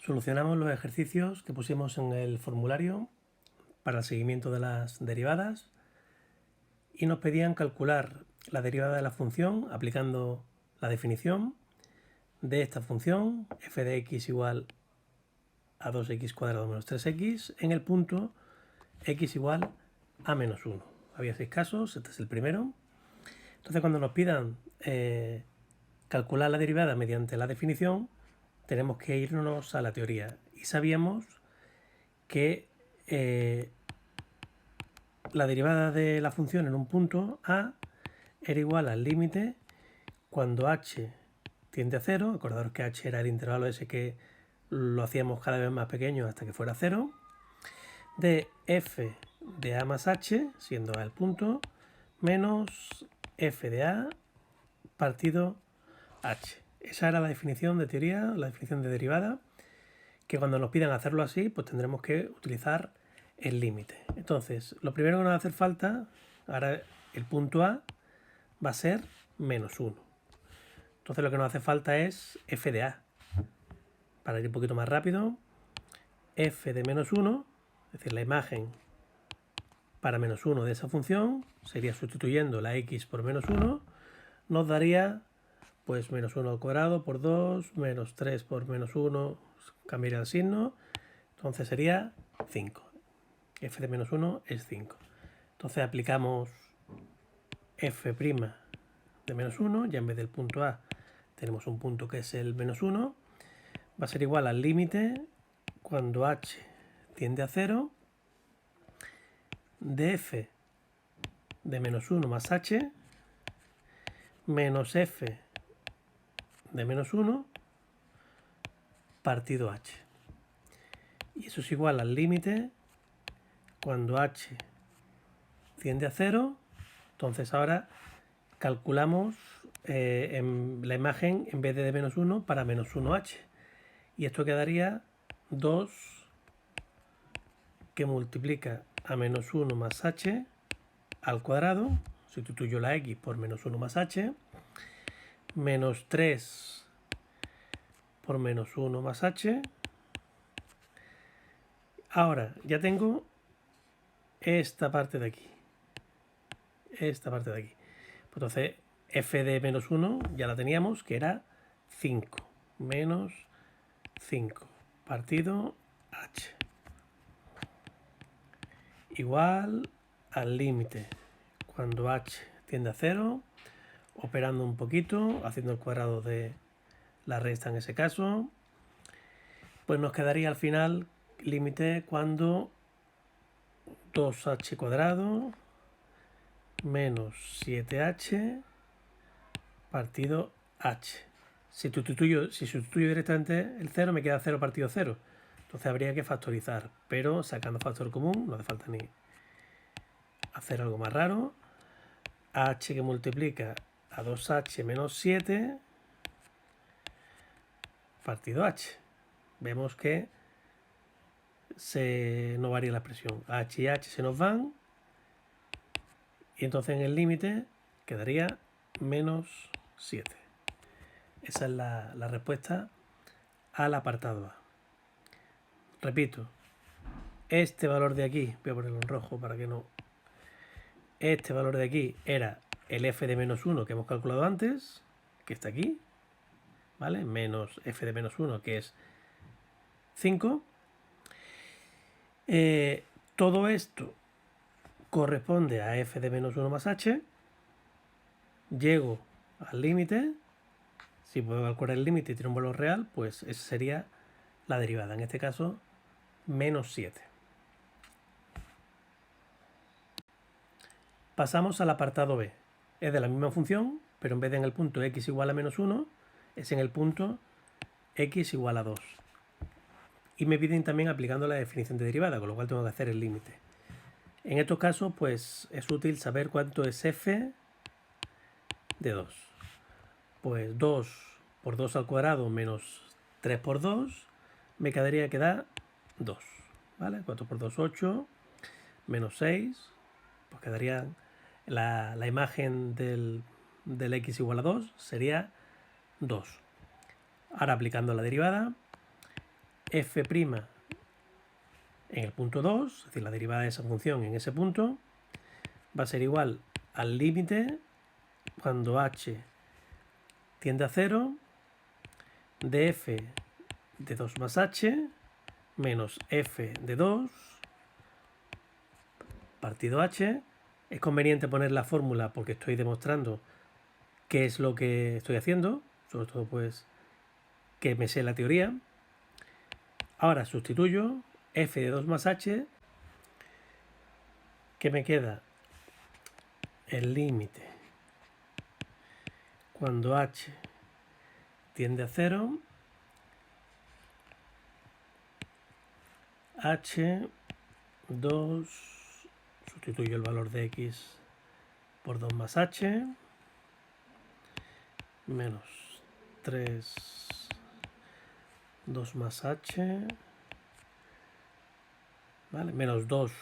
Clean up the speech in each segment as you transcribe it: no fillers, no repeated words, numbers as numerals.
Solucionamos los ejercicios que pusimos en el formulario para el seguimiento de las derivadas y nos pedían calcular la derivada de la función aplicando la definición de esta función f de x igual a 2x cuadrado menos 3x en el punto x igual a menos 1. Había 6 casos, este es el primero. Entonces cuando nos pidan calcular la derivada mediante la definición, tenemos que irnos a la teoría. Y sabíamos que la derivada de la función en un punto a era igual al límite cuando h tiende a 0. Acordaros que h era el intervalo ese que lo hacíamos cada vez más pequeño hasta que fuera 0. De f de a más h, siendo a el punto, menos f de a partido h. Esa era la definición de teoría, la definición de derivada, que cuando nos pidan hacerlo así, pues tendremos que utilizar el límite. Entonces, lo primero que nos va a hacer falta, ahora el punto a va a ser menos 1. Entonces lo que nos hace falta es f de a. Para ir un poquito más rápido, f de menos 1, es decir, la imagen para menos 1 de esa función, sería sustituyendo la x por menos 1, nos daría pues menos 1 al cuadrado por 2, menos 3 por menos 1, cambiaría el signo, entonces sería 5. F de menos 1 es 5. Entonces aplicamos f' de menos 1, ya en vez del punto a tenemos un punto que es el menos 1, va a ser igual al límite cuando h tiende a 0 de f de menos 1 más h menos f de menos 1 partido h. Y eso es igual al límite cuando h tiende a 0. Entonces ahora calculamos la imagen en vez de menos 1 para menos 1h. Y esto quedaría 2 que multiplica a menos 1 más h al cuadrado, sustituyo la x por menos 1 más h, menos 3 por menos 1 más h. Ahora ya tengo esta parte de aquí. Esta parte de aquí. Pues entonces f de menos 1 ya la teníamos, que era 5 menos 5 partido h igual al límite cuando h tiende a 0, operando un poquito, haciendo el cuadrado de la resta en ese caso, pues nos quedaría al final límite cuando 2h cuadrado menos 7h partido h. Si sustituyo directamente el 0, me queda 0 partido 0. Entonces habría que factorizar, pero sacando factor común, no hace falta ni hacer algo más raro. H que multiplica a 2h menos 7 partido h. Vemos que no varía la expresión. H y h se nos van. Y entonces en el límite quedaría menos 7. Esa es la respuesta al apartado A. Repito, este valor de aquí, voy a ponerlo en rojo para que no... Este valor de aquí era el f de menos 1 que hemos calculado antes, que está aquí, ¿vale? Menos f de menos 1, que es 5. Todo esto corresponde a f de menos 1 más h. Llego al límite. Si puedo calcular el límite y tiene un valor real, pues esa sería la derivada. En este caso, menos 7. Pasamos al apartado B. Es de la misma función, pero en vez de en el punto x igual a menos 1, es en el punto x igual a 2. Y me piden también aplicando la definición de derivada, con lo cual tengo que hacer el límite. En estos casos, pues es útil saber cuánto es f de 2. Pues 2 por 2 al cuadrado menos 3 por 2, me quedaría que da 2. ¿Vale? 4 por 2, 8, menos 6, pues quedaría la imagen del x igual a 2 sería 2. Ahora aplicando la derivada, f' en el punto 2, es decir, la derivada de esa función en ese punto, va a ser igual al límite cuando h tiende a 0 de f de 2 más h menos f de 2 partido h. Es conveniente poner la fórmula porque estoy demostrando qué es lo que estoy haciendo, sobre todo pues que me sé la teoría. Ahora sustituyo f de 2 más h, que me queda el límite cuando h tiende a 0, h 2, sustituyo el valor de x por 2 más h, menos 3, 2 más h, ¿vale? Menos 2,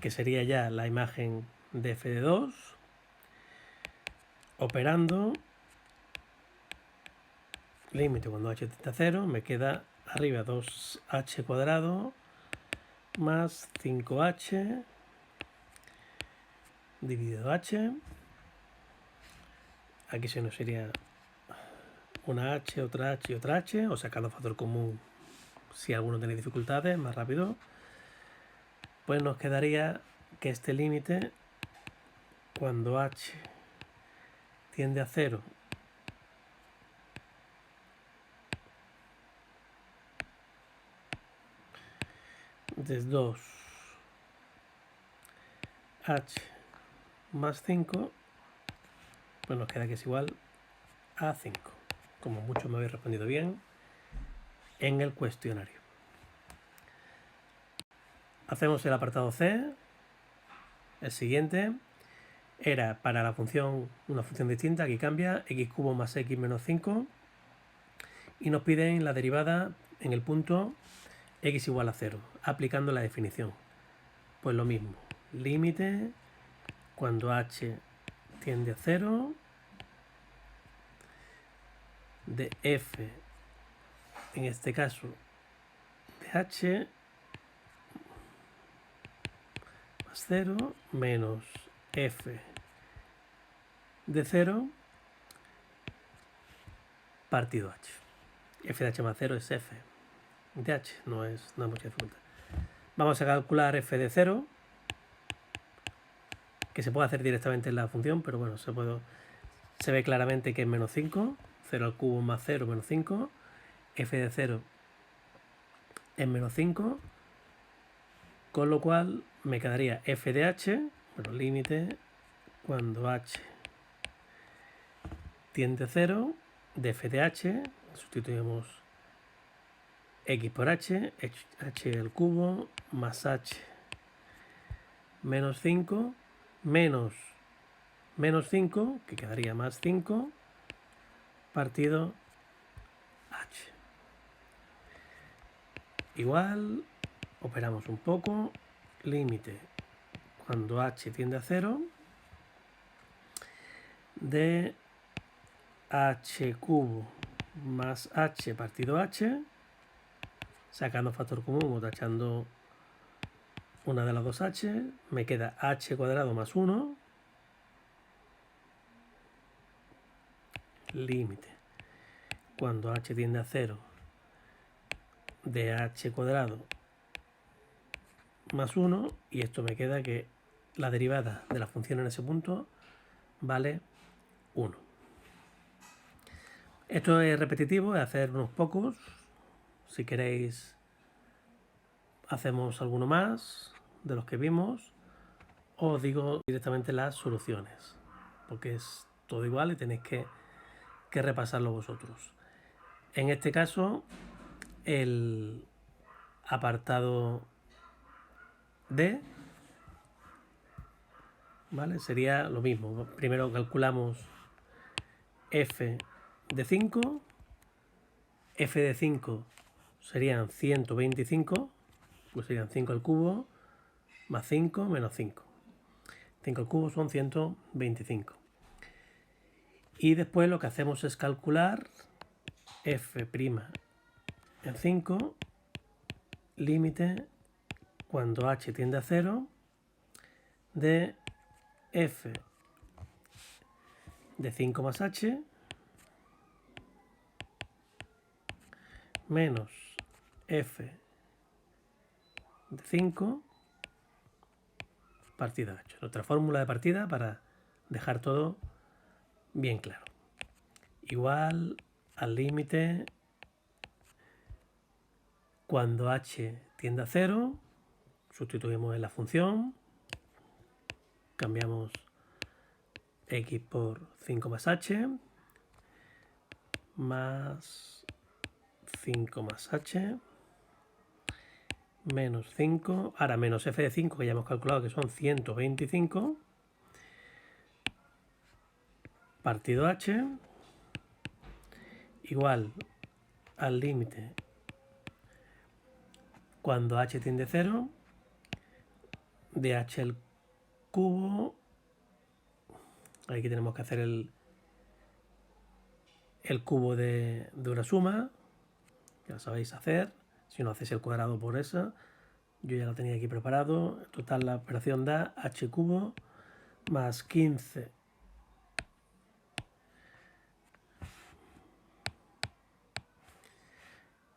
que sería ya la imagen de f de 2, operando, límite cuando h tiende a 0, me queda arriba 2h cuadrado más 5h dividido h. Aquí se nos iría una h, otra h y otra h, o sacando factor común si alguno tiene dificultades, más rápido. Pues nos quedaría que este límite cuando h tiende a 0 de 2 h más 5, pues nos queda que es igual a 5. Como mucho me habéis respondido bien en el cuestionario. Hacemos el apartado C. El siguiente era para la función, una función distinta, aquí cambia, x cubo más x menos 5, y nos piden la derivada en el punto x igual a 0, aplicando la definición. Pues lo mismo, límite cuando h tiende a 0 de f, en este caso de h más 0 menos f de 0 partido h. F de h más 0 es f de h, no es mucha dificultad. Vamos a calcular f de 0, que se puede hacer directamente en la función, pero bueno, se ve claramente que es menos 5, 0 al cubo más 0 menos 5, f de 0 es menos 5, con lo cual me quedaría f de h, bueno, límite cuando h tiende a 0 de f de h, sustituimos x por h, h al cubo más h menos 5 menos 5, que quedaría más 5, partido h. Igual, operamos un poco, límite cuando h tiende a 0 de h cubo más h partido h, sacando factor común o tachando una de las dos h, me queda h cuadrado más 1, límite cuando h tiende a 0 de h cuadrado más 1, y esto me queda que la derivada de la función en ese punto vale 1. Esto es repetitivo, es hacer unos pocos. Si queréis hacemos alguno más de los que vimos, o os digo directamente las soluciones, porque es todo igual y tenéis que repasarlo vosotros. En este caso, el apartado D, ¿vale? Sería lo mismo. Primero calculamos f de 5. F de 5 serían 125, pues serían 5 al cubo más 5 menos 5. 5 al cubo son 125. Y después lo que hacemos es calcular f' en 5 límite cuando h tiende a 0 de f de 5 más h menos f de 5 partido h. Nuestra fórmula de partida para dejar todo bien claro. Igual al límite cuando h tiende a 0, sustituimos en la función, cambiamos x por 5 más h, más 5 más h, menos 5, ahora menos f de 5, que ya hemos calculado que son 125, partido h, igual al límite cuando h tiende a 0, de h al cubo, aquí tenemos que hacer el cubo de una suma, ya lo sabéis hacer, si no hacéis el cuadrado por eso, yo ya lo tenía aquí preparado. En total la operación da h cubo más 15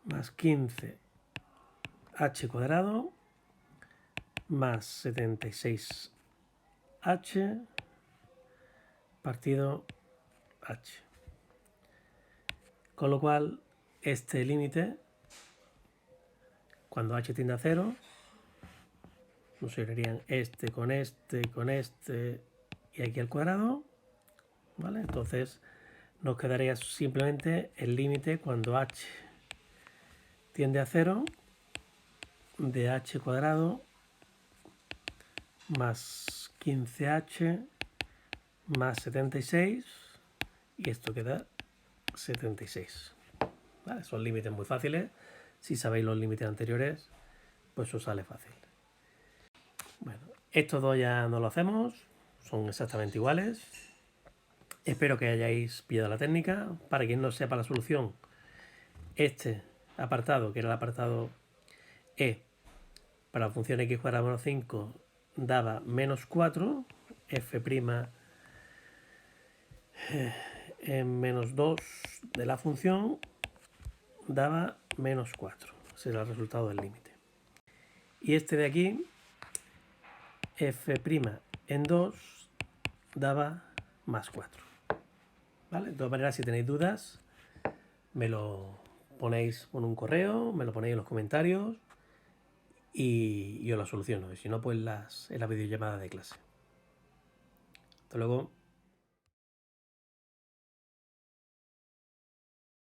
más 15 h cuadrado más 76 h partido h. Con lo cual este límite, cuando h tiende a 0, nos unirían este con este y aquí al cuadrado, ¿vale? Entonces nos quedaría simplemente el límite cuando h tiende a 0 de h cuadrado más 15h más 76, y esto queda 76. ¿Vale? Son límites muy fáciles. Si sabéis los límites anteriores, pues os sale fácil. Bueno, estos dos ya no lo hacemos, son exactamente iguales. Espero que hayáis pillado la técnica. Para quien no sepa la solución, este apartado, que era el apartado E, para la función x cuadrado menos 5, daba menos 4, f' en menos 2 de la función daba menos 4. Ese era el resultado del límite. Y este de aquí, f' en 2, daba más 4. ¿Vale? De todas maneras, si tenéis dudas, me lo ponéis con un correo, me lo ponéis en los comentarios y yo lo soluciono. Y si no, pues en la videollamada de clase. Hasta luego.